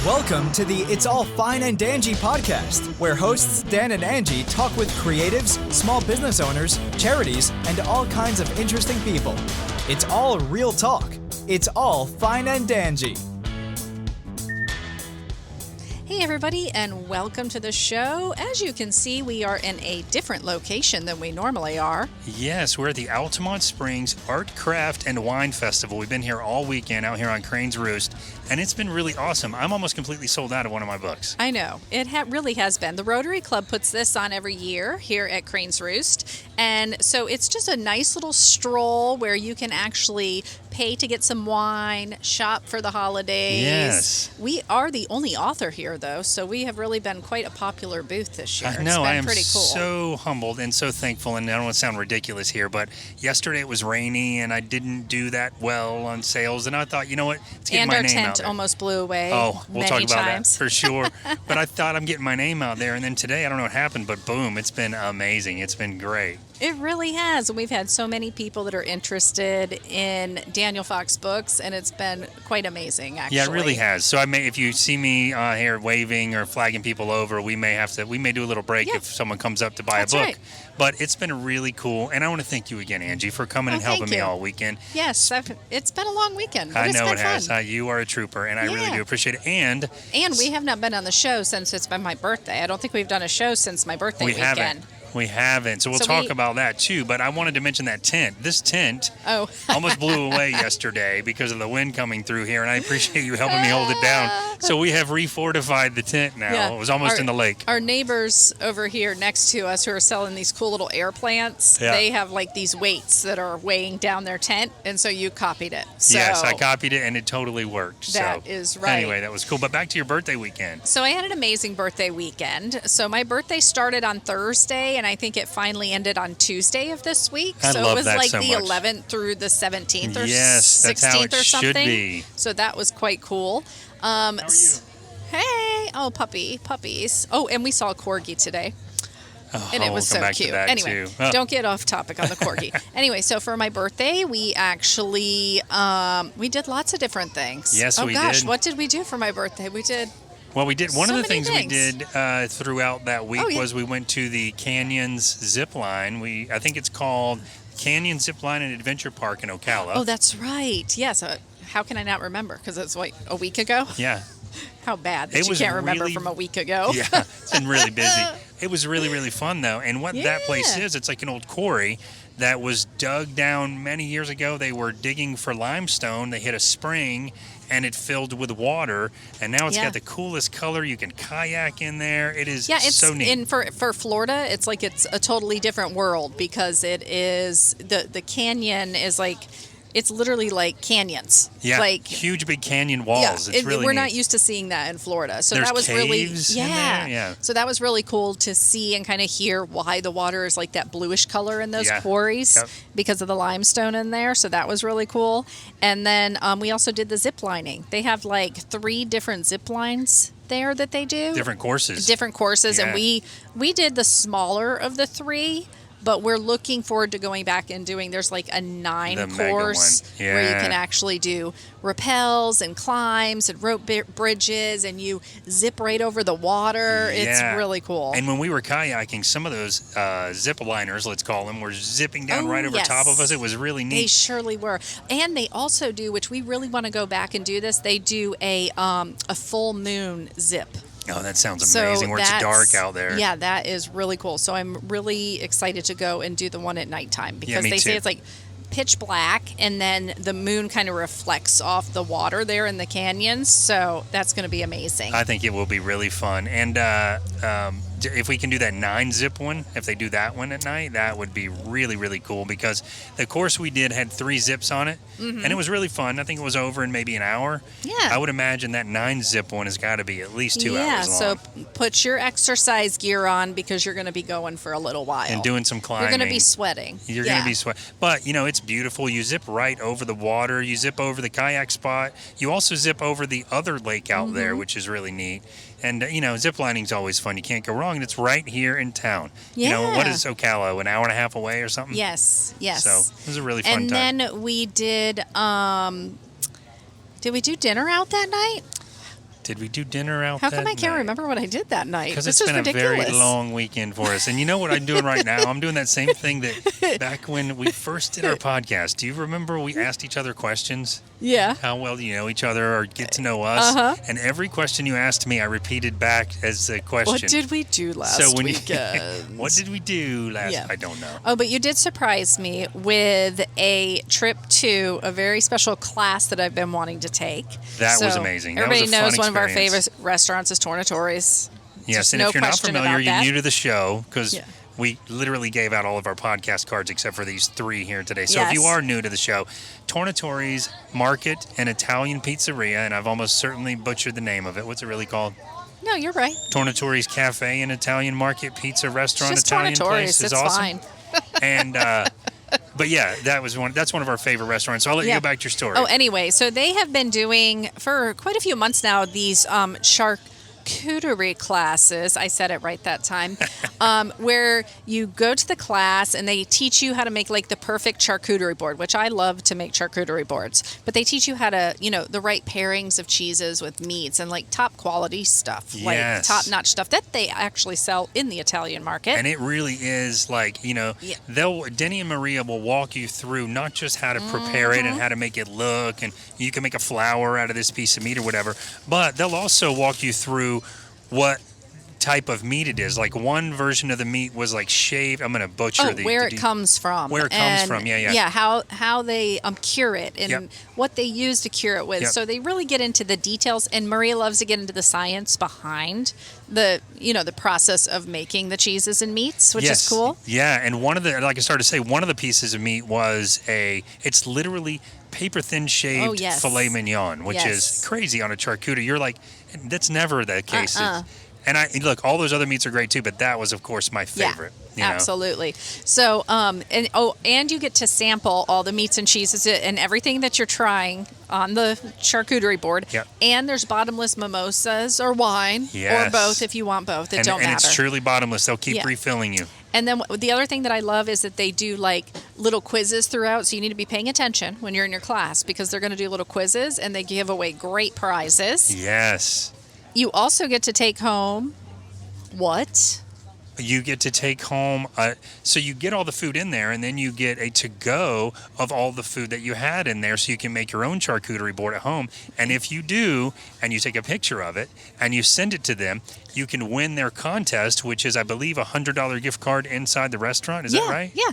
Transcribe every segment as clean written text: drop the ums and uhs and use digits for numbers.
Welcome to the It's All Fine and Dangy podcast, where hosts Dan and Angie talk with creatives, small business owners, charities, and all kinds of interesting people. It's all real talk. It's all fine and dangy. Hey everybody, and welcome to the show. As you can see, we are in a different location than we normally are. Yes, we're at the Altamonte Springs Art, Craft, and Wine Festival. We've been here all weekend out here on Crane's Roost, and it's been really awesome. I'm almost completely sold out of one of my books. I know. It really has been. The Rotary Club puts this on every year here at Crane's Roost, and so it's just a nice little stroll where you can actually pay to get some wine, shop for the holidays. Yes. We are the only author here, though, so we have really been quite a popular booth this year. I know. I am pretty cool. so humbled and so thankful, and I don't want to sound ridiculous here, but yesterday it was rainy, and I didn't do that well on sales, and I thought, you know what, let's get my name out there. And our tent almost blew away. Oh, we'll talk about times. that for sure. But I thought I'm getting my name out there, and then today, I don't know what happened, but boom, it's been amazing. It's been great. It really has. And we've had so many people that are interested in Daniel Fox books, and it's been quite amazing, actually. Yeah, it really has. So if you see me here waving or flagging people over, we may do a little break if someone comes up to buy a book. Right. But it's been really cool, and I want to thank you again, Angie, for coming and helping me all weekend. Yes, it's been a long weekend, but I it's know been it has. fun. You are a trooper, and I really do appreciate it. And we have not been on the show since it's been my birthday. I don't think we've done a show since my birthday weekend. We haven't. So we'll talk about that too. But I wanted to mention that tent. This tent almost blew away yesterday because of the wind coming through here, and I appreciate you helping me hold it down. So we have refortified the tent now. Yeah. It was almost in the lake. Our neighbors over here next to us who are selling these cool little air plants, they have like these weights that are weighing down their tent, and so you copied it. So yes, I copied it, and it totally worked. That is right. Anyway, that was cool. But back to your birthday weekend. So I had an amazing birthday weekend. So my birthday started on Thursday, and I think it finally ended on Tuesday of this week. I love it was that like so the much. 11th through the 17th or 16th that's how it or something. should be. So that was quite cool. How are you? Hey, puppies. Oh, and we saw a corgi today. And it was so cute. Anyway, don't get off topic on the corgi. Anyway, so for my birthday, we actually we did lots of different things. Yes, we did. Oh gosh, what did we do for my birthday? We did. Well, we did. One of the things we things. did throughout that week was we went to the Canyons Zipline. I think it's called Canyon Zipline and Adventure Park in Ocala. Oh, that's right. Yes. How can I not remember? Because it's like a week ago. Yeah. How bad that you can't remember from a week ago. Yeah, it's been really busy. It was really, really fun, though. And what that place is, it's like an old quarry that was dug down many years ago. They were digging for limestone. They hit a spring, and it filled with water. And now it's got the coolest color. You can kayak in there. It is so neat. And for Florida, it's like it's a totally different world because it is the canyon is like. It's literally like canyons. Yeah, like huge big canyon walls. Yeah, it's really we're neat. not used to seeing that in Florida. So There's that was caves really in there? Yeah. So that was really cool to see and kind of hear why the water is like that bluish color in those quarries because of the limestone in there. So that was really cool. And then we also did the zip lining. They have like 3 different zip lines there that they do. Different courses. And we did the smaller of the 3. But we're looking forward to going back and doing, there's like a 9-course where you can actually do rappels and climbs and rope bridges and you zip right over the water. Yeah. It's really cool. And when we were kayaking, some of those zip liners, let's call them, were zipping down right over top of us. It was really neat. They surely were. And they also do, which we really want to go back and do this, they do a full moon zip. Oh, that sounds amazing. Where it's dark out there. Yeah, that is really cool. So I'm really excited to go and do the one at nighttime because they say it's like pitch black and then the moon kind of reflects off the water there in the canyons. So that's going to be amazing. I think it will be really fun. And if we can do that 9-zip one, if they do that one at night, that would be really, really cool because the course we did had 3 zips on it, and it was really fun. I think it was over in maybe an hour. Yeah. I would imagine that 9-zip one has got to be at least 2 hours long. So put your exercise gear on because you're going to be going for a little while. And doing some climbing. You're going to be sweating. You're going to be sweating. But, it's beautiful. You zip right over the water. You zip over the kayak spot. You also zip over the other lake out there, which is really neat. And, zip lining's always fun. You can't go wrong. And it's right here in town. Yeah. What is Ocala, an hour and a half away or something? Yes. So it was a really fun time. And then we did we do dinner out that night? Did we do dinner out How that come I can't night? remember what I did that night? Because This it's is been ridiculous. a very long weekend for us. And you know what I'm doing right now? I'm doing that same thing that back when we first did our podcast. Do you remember we asked each other questions? Yeah. How well do you know each other or get to know us? Uh-huh. And every question you asked me, I repeated back as a question. What did we do last weekend? What did we do last? Yeah. I don't know. Oh, but you did surprise me with a trip to a very special class that I've been wanting to take. That was amazing. That was Everybody a fun knows one of our experience. favorite restaurants is Tornatories. Yes, Just and no if you're not question familiar, about you're that. new to the show because Yeah. we literally gave out all of our podcast cards except for these 3 here today. So if you Yes. are new to the show, Tornatories Market and Italian Pizzeria, and I've almost certainly butchered the name of it. What's it really called? No, you're right. Tornatories Cafe and Italian Market Pizza Restaurant It's just Italian Tornatories. place is It's awesome. fine. And but yeah, that's one of our favorite restaurants. So I'll let you Yeah. go back to your story. Oh, anyway, so they have been doing for quite a few months now these charcuterie classes. I said it right that time. Where you go to the class and they teach you how to make like the perfect charcuterie board, which I love to make charcuterie boards. But they teach you how to, the right pairings of cheeses with meats and like top quality stuff, Yes. like top notch stuff that they actually sell in the Italian market. And it really is like, Denny and Maria will walk you through not just how to prepare it and how to make it look, and you can make a flower out of this piece of meat or whatever, but they'll also walk you through what type of meat it is. Like one version of the meat was like shaved. I'm going to butcher where it comes from. Where it comes from, yeah. Yeah, how they cure it and Yep. what they use to cure it with. Yep. So they really get into the details, and Maria loves to get into the science behind the process of making the cheeses and meats, which is cool. Yeah, and like I started to say, one of the pieces of meat was it's literally paper thin shaved yes. filet mignon, which Yes. is crazy on a charcuterie. You're like, that's never the case. Uh-uh. And look, all those other meats are great too, but that was, of course, my favorite. Yeah, absolutely. So, and you get to sample all the meats and cheeses and everything that you're trying on the charcuterie board. Yep. And there's bottomless mimosas or wine Yes. or both if you want both. It don't and matter. it's truly bottomless. They'll keep Yeah. refilling you. And then the other thing that I love is that they do like little quizzes throughout. So you need to be paying attention when you're in your class because they're going to do little quizzes and they give away great prizes. Yes. You also get to take home what? You get to take home, so you get all the food in there, and then you get a to-go of all the food that you had in there, so you can make your own charcuterie board at home. And if you do, and you take a picture of it, and you send it to them, you can win their contest, which is, I believe, a $100 gift card inside the restaurant. Is that right? Yeah.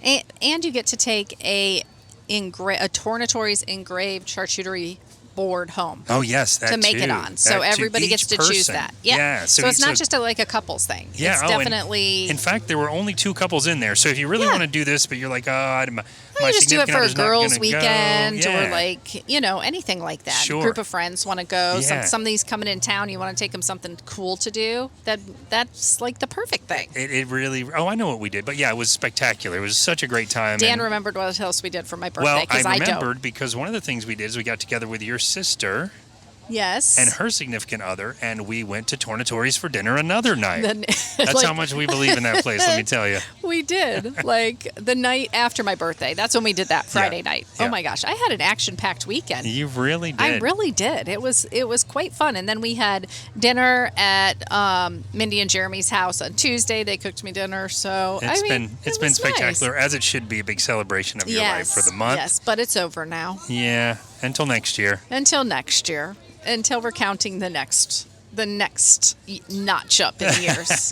Yeah. And you get to take a Tornatories engraved charcuterie board home. Oh, yes, that to make too. it on. So That everybody too. gets Each to choose person. that. Yeah. So it's not just like a couples thing. Yeah, It's definitely. In fact, there were only 2 couples in there. So if you really want to do this, but you're like, my you just do it significant for a other's not girls' gonna weekend go. Yeah. or like, anything like that. Sure. Group of friends want to go. Yeah. Somebody's coming in town. You want to take them something cool to do. That's like the perfect thing. It really. Oh, I know what we did, but yeah, it was spectacular. It was such a great time. Dan and, remembered what else we did for my birthday well, because I I don't. remembered because one of the things we did is we got together with your sister Yes. and her significant other, and we went to Tornatories for dinner another night. That's like- how much we believe in that place, let me tell you. We did. Like the night after my birthday. That's when we did that Friday night. Yeah. Oh my gosh. I had an action-packed weekend. You really did. I really did. It was quite fun. And then we had dinner at Mindy and Jeremy's house on Tuesday. They cooked me dinner. So It's been was spectacular, nice. as it should be, a big celebration of your life for the month. Yes, but it's over now. Yeah, until next year. Until next year. Until we're counting the next notch up in years.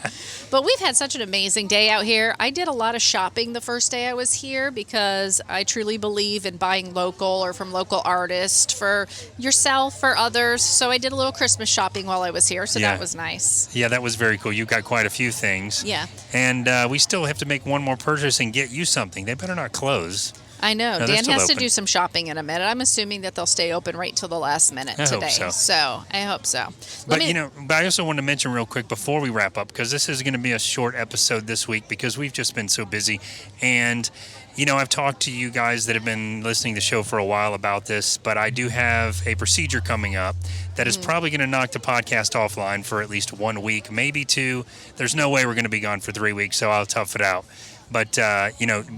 But we've had such an amazing day out here. I did a lot of shopping the first day I was here because I truly believe in buying local or from local artists for yourself, for others. So I did a little Christmas shopping while I was here, so that was nice. Yeah, that was very cool. You got quite a few things. Yeah. And we still have to make one more purchase and get you something. They better not close. I know. No, they're Dan still has to open. do some shopping in a minute. I'm assuming that they'll stay open right till the last minute I hope today. so. I hope so. But I also want to mention real quick before we wrap up, because this is going to be a short episode this week because we've just been so busy. And, I've talked to you guys that have been listening to the show for a while about this, but I do have a procedure coming up that is probably going to knock the podcast offline for at least 1 week, maybe 2. There's no way we're going to be gone for 3 weeks, so I'll tough it out. But,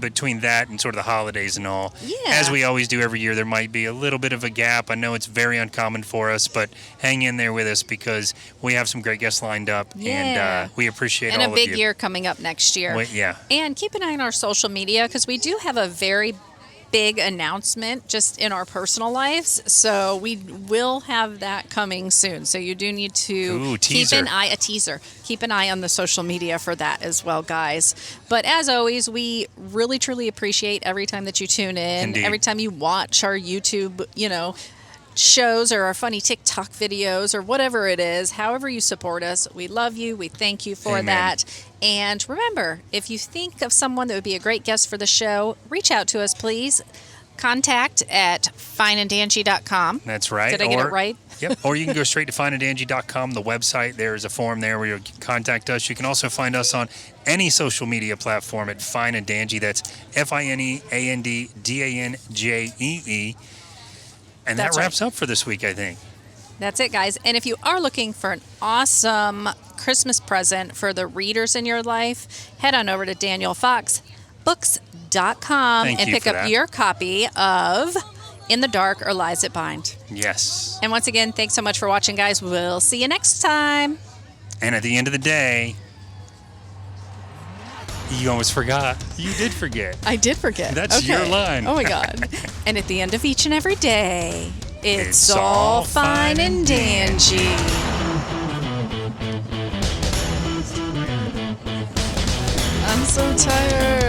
between that and sort of the holidays and all, Yeah. as we always do every year, there might be a little bit of a gap. I know it's very uncommon for us, but hang in there with us because we have some great guests lined up, and we appreciate all of you. And a big year coming up next year. Yeah. And keep an eye on our social media because we do have a very big announcement just in our personal lives. So we will have that coming soon. So you do need to keep an eye on the social media for that as well, guys. But as always, we really, truly appreciate every time that you tune in, Indeed. every time you watch our YouTube, shows or our funny TikTok videos or whatever it is, however you support us. We love you. We thank you for that. And remember, if you think of someone that would be a great guest for the show, reach out to us, please. Contact at fineandangie.com. That's right. Did I get it right? Yep. Or you can go straight to fineandangie.com, the website. There's a form there where you can contact us. You can also find us on any social media platform at Fine and Dangie. That's FINEANDDANJEE. And that wraps up for this week, I think. That's it, guys. And if you are looking for an awesome Christmas present for the readers in your life, head on over to DanielFoxBooks.com and pick up your copy of In the Dark or Lies That Bind. Yes. And once again, thanks so much for watching, guys. We'll see you next time. And at the end of the day, you almost forgot. You did forget. I did forget. That's your line. Oh, my God. And at the end of each and every day, it's all fine and dangy. I'm so tired.